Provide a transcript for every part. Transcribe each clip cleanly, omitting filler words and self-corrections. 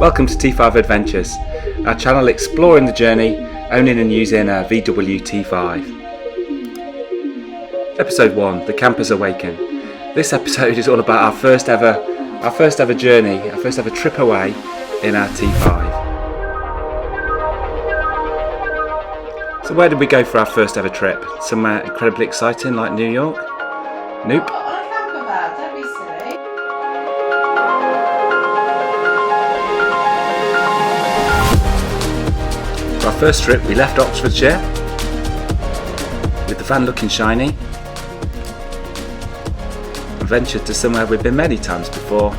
Welcome to T5 Adventures, our channel exploring the journey, owning and using a VW T5. Episode 1, the Campers Awaken. This episode is all about our first ever journey, our first ever trip away in our T5. So where did we go for our first ever trip? Somewhere incredibly exciting like New York? Nope. For our first trip we left Oxfordshire with the van looking shiny and ventured to somewhere we've been many times before,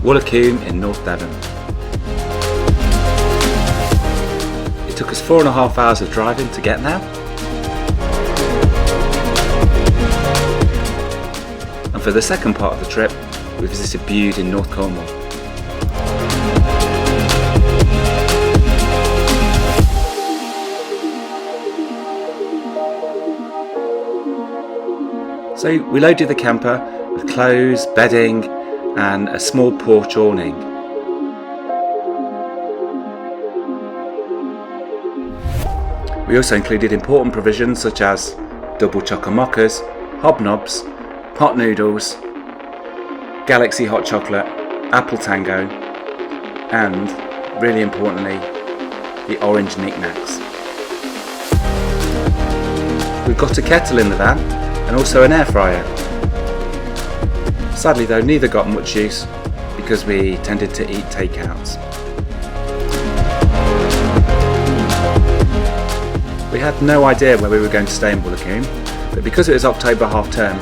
Woolacombe in North Devon. It took us 4.5 hours of driving to get there, and for the second part of the trip we visited Bude in North Cornwall. So we loaded the camper with clothes, bedding and a small porch awning. We also included important provisions such as double choco-mockers, hobnobs, pot noodles, Galaxy hot chocolate, apple tango and, really importantly, the orange knickknacks. We've got a kettle in the van and also an air fryer. Sadly though, neither got much use because we tended to eat takeouts. We had no idea where we were going to stay in Woolacombe, but because it was October half term,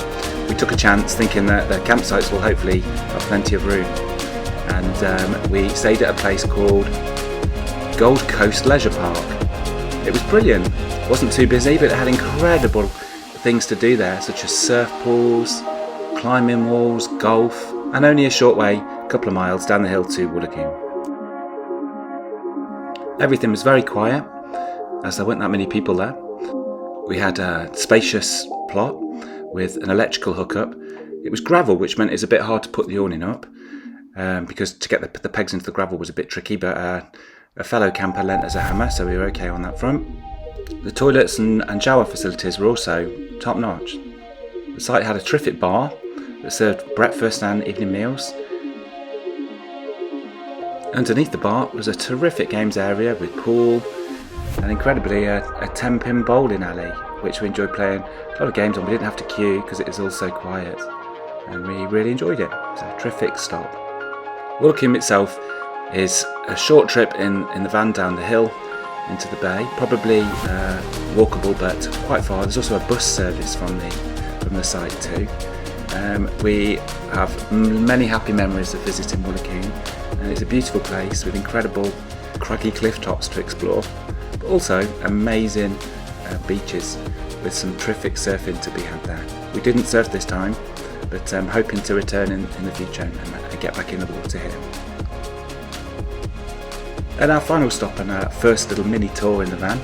we took a chance thinking that the campsites will hopefully have plenty of room. And we stayed at a place called Gold Coast Leisure Park. It was brilliant. It wasn't too busy, but it had incredible things to do there, such as surf pools, climbing walls, golf, and only a short way, a couple of miles down the hill to Woolacombe. Everything was very quiet, as there weren't that many people there. We had a spacious plot with an electrical hookup. It was gravel, which meant it's a bit hard to put the awning up, because to get the pegs into the gravel was a bit tricky, but a fellow camper lent us a hammer, so we were okay on that front. The toilets and shower facilities were also top notch. The site had a terrific bar that served breakfast and evening meals. Underneath the bar was a terrific games area with pool and incredibly a 10-pin bowling alley, which we enjoyed playing a lot of games on. We didn't have to queue because it was all so quiet and we really enjoyed it. It was a terrific stop. Woolacombe itself is a short trip in the van down the hill into the bay, probably walkable but quite far. There's also a bus service from the site too. We have many happy memories of visiting Woolacombe, and it's a beautiful place with incredible craggy cliff tops to explore, but also amazing beaches with some terrific surfing to be had there. We didn't surf this time, but I'm hoping to return in the future and get back in the water here. And our final stop on our first little mini tour in the van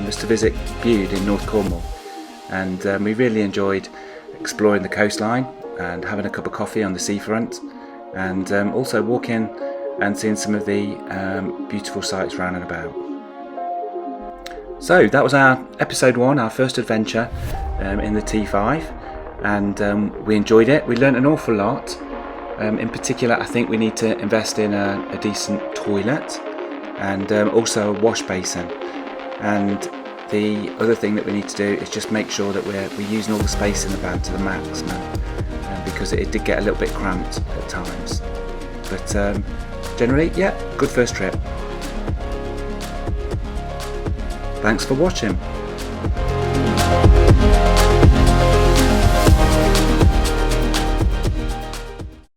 was to visit Bude in North Cornwall, and we really enjoyed exploring the coastline and having a cup of coffee on the seafront, and also walking and seeing some of the beautiful sights round and about. So that was our episode 1, our first adventure in the T5, and we enjoyed it. We learnt an awful lot. In particular, I think we need to invest in a decent toilet and also a wash basin. And the other thing that we need to do is just make sure that we're using all the space in the van to the maximum, because it did get a little bit cramped at times. But generally, yeah, good first trip. Thanks for watching.